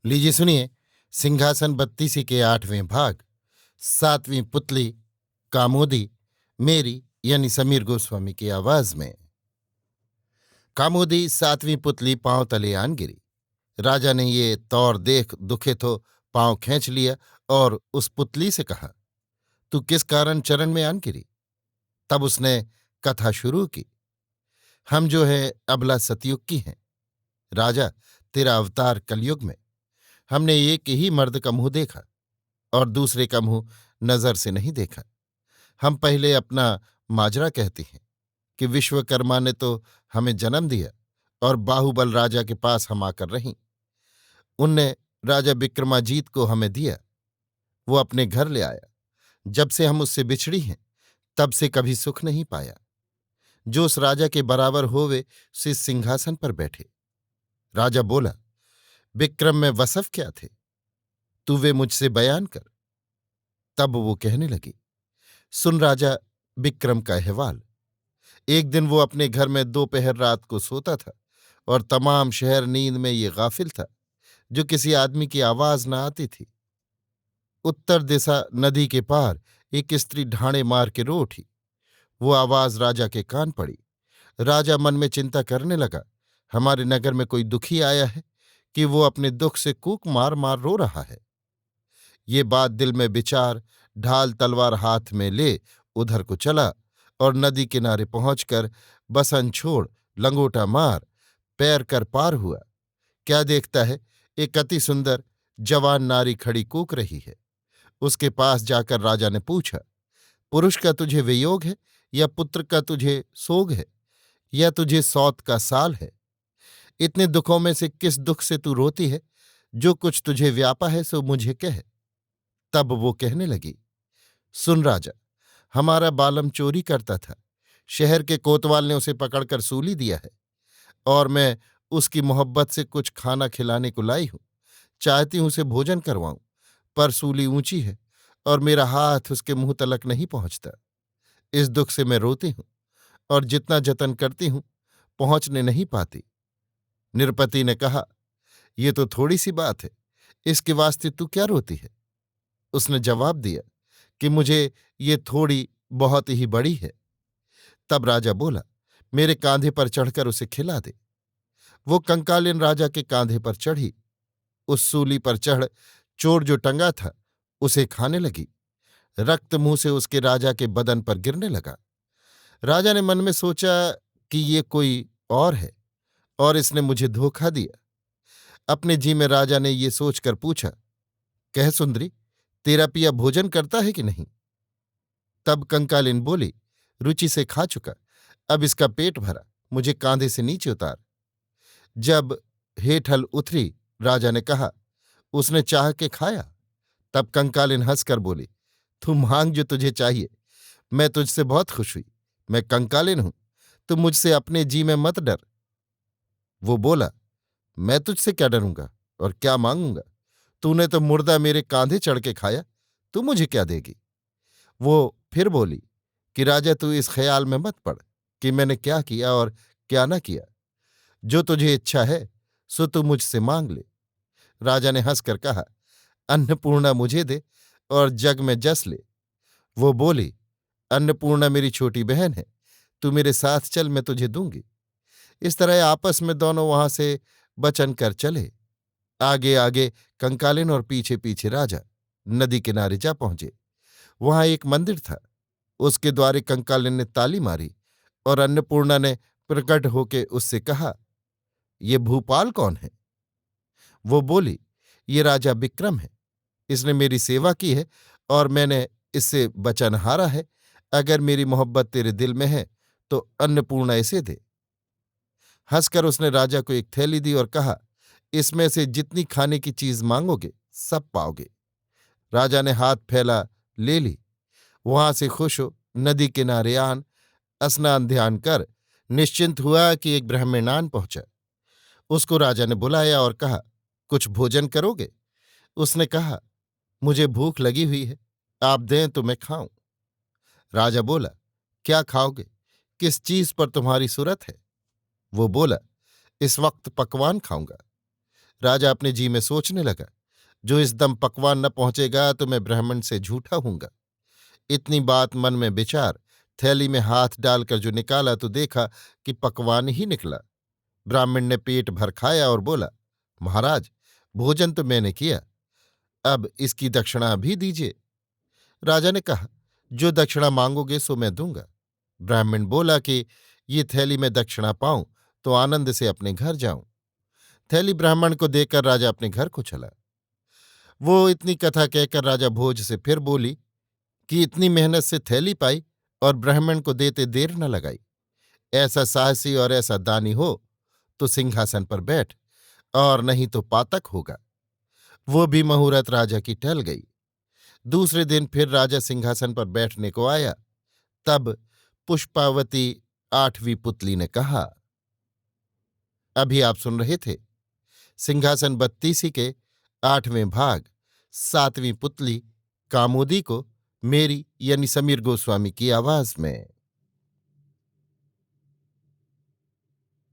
लीजिए सुनिए। सिंहासन बत्तीसी के 8वें भाग 7वीं पुतली कामोदी मेरी यानी समीर गोस्वामी की आवाज में। कामोदी 7वीं पुतली पांव तले आन गिरी। राजा ने ये तौर देख दुखे तो पांव खींच लिया और उस पुतली से कहा, तू किस कारण चरण में आन गिरी? तब उसने कथा शुरू की। हम जो है अबला सतयुग की हैं। राजा, तेरा अवतार कलयुग में। हमने एक ही मर्द का मुंह देखा और दूसरे का मुंह नजर से नहीं देखा। हम पहले अपना माजरा कहते हैं कि विश्वकर्मा ने तो हमें जन्म दिया और बाहुबल राजा के पास हम आकर रहीं। उनने राजा विक्रमाजीत को हमें दिया, वो अपने घर ले आया। जब से हम उससे बिछड़ी हैं तब से कभी सुख नहीं पाया। जो उस राजा के बराबर होवे से सिंहासन पर बैठे। राजा बोला, विक्रम में वसफ क्या थे? तू वे मुझसे बयान कर। तब वो कहने लगी, सुन राजा विक्रम का अहवाल। एक दिन वो अपने घर में दोपहर रात को सोता था और तमाम शहर नींद में ये गाफिल था जो किसी आदमी की आवाज न आती थी। उत्तर दिशा नदी के पार एक स्त्री ढाणे मार के रो उठी। वो आवाज राजा के कान पड़ी। राजा मन में चिंता करने लगा, हमारे नगर में कोई दुखी आया है कि वो अपने दुख से कूक मार मार रो रहा है। ये बात दिल में विचार ढाल तलवार हाथ में ले उधर को चला और नदी किनारे पहुंचकर बसन छोड़ लंगोटा मार पैर कर पार हुआ। क्या देखता है, एक अति सुंदर जवान नारी खड़ी कूक रही है। उसके पास जाकर राजा ने पूछा, पुरुष का तुझे वियोग है या पुत्र का तुझे सोग है या तुझे सौत का साल है? इतने दुखों में से किस दुख से तू रोती है? जो कुछ तुझे व्यापा है सो मुझे कह। तब वो कहने लगी, सुन राजा, हमारा बालम चोरी करता था। शहर के कोतवाल ने उसे पकड़कर सूली दिया है और मैं उसकी मोहब्बत से कुछ खाना खिलाने को लाई हूं। चाहती हूं उसे भोजन करवाऊं, पर सूली ऊंची है और मेरा हाथ उसके मुंह तलक नहीं पहुंचता। इस दुख से मैं रोती हूं और जितना जतन करती हूं पहुंचने नहीं पाती। निरपति ने कहा, ये तो थोड़ी सी बात है, इसके वास्ते तू क्या रोती है? उसने जवाब दिया कि मुझे ये थोड़ी बहुत ही बड़ी है। तब राजा बोला, मेरे कांधे पर चढ़कर उसे खिला दे। वो कंकालिन राजा के कांधे पर चढ़ी। उस सूली पर चढ़ चोर जो टंगा था उसे खाने लगी। रक्त मुंह से उसके राजा के बदन पर गिरने लगा। राजा ने मन में सोचा कि ये कोई और है और इसने मुझे धोखा दिया। अपने जी में राजा ने ये सोचकर पूछा, कह सुंदरी, तेरा पिया भोजन करता है कि नहीं? तब कंकालिन बोली, रुचि से खा चुका, अब इसका पेट भरा, मुझे कांधे से नीचे उतार। जब हेठल उतरी राजा ने कहा, उसने चाह के खाया? तब कंकालिन हंसकर बोली, तू मांग जो तुझे चाहिए, मैं तुझसे बहुत खुश हुई। मैं कंकालिन हूं, तुम मुझसे अपने जी में मत डर। वो बोला, मैं तुझसे क्या डरूंगा और क्या मांगूंगा? तूने तो मुर्दा मेरे कांधे चढ़ के खाया, तू मुझे क्या देगी? वो फिर बोली कि राजा, तू इस ख्याल में मत पड़ कि मैंने क्या किया और क्या न किया। जो तुझे इच्छा है सो तू मुझसे मांग ले। राजा ने हंसकर कहा, अन्नपूर्णा मुझे दे और जग में जस ले। वो बोली, अन्नपूर्णा मेरी छोटी बहन है, तू मेरे साथ चल, मैं तुझे दूंगी। इस तरह आपस में दोनों वहां से बचन कर चले। आगे आगे कंकालिन और पीछे पीछे राजा नदी किनारे जा पहुंचे। वहां एक मंदिर था। उसके द्वारे कंकालिन ने ताली मारी और अन्नपूर्णा ने प्रकट होके उससे कहा, ये भूपाल कौन है? वो बोली, ये राजा विक्रम है। इसने मेरी सेवा की है और मैंने इससे वचन हारा है, अगर मेरी मोहब्बत तेरे दिल में है तो अन्नपूर्णा इसे दे। हंसकर उसने राजा को एक थैली दी और कहा, इसमें से जितनी खाने की चीज मांगोगे सब पाओगे। राजा ने हाथ फैला, ले ली। वहां से खुश हो नदी किनारे आन स्नान ध्यान कर निश्चिंत हुआ कि एक ब्राह्मणान पहुंचा। उसको राजा ने बुलाया और कहा, कुछ भोजन करोगे? उसने कहा, मुझे भूख लगी हुई है, आप दें तो मैं खाऊं। राजा बोला, क्या खाओगे? किस चीज पर तुम्हारी सुरत है? वो बोला, इस वक्त पकवान खाऊंगा। राजा अपने जी में सोचने लगा, जो इस दम पकवान न पहुंचेगा तो मैं ब्राह्मण से झूठा हूंगा। इतनी बात मन में विचार थैली में हाथ डालकर जो निकाला तो देखा कि पकवान ही निकला। ब्राह्मण ने पेट भर खाया और बोला, महाराज, भोजन तो मैंने किया, अब इसकी दक्षिणा भी दीजिए। राजा ने कहा, जो दक्षिणा मांगोगे सो मैं दूंगा। ब्राह्मण बोला कि ये थैली में दक्षिणा पाऊं तो आनंद से अपने घर जाऊं। थैली ब्राह्मण को देकर राजा अपने घर को चला। वो इतनी कथा कहकर राजा भोज से फिर बोली कि इतनी मेहनत से थैली पाई और ब्राह्मण को देते देर न लगाई। ऐसा साहसी और ऐसा दानी हो तो सिंहासन पर बैठ, और नहीं तो पातक होगा। वो भी मुहूर्त राजा की टल गई। दूसरे दिन फिर राजा सिंहासन पर बैठने को आया। तब पुष्पावती 8वीं पुतली ने कहा। अभी आप सुन रहे थे सिंहासन बत्तीसी के 8वें भाग 7वीं पुतली कामोदी को, मेरी यानी समीर गोस्वामी की आवाज में।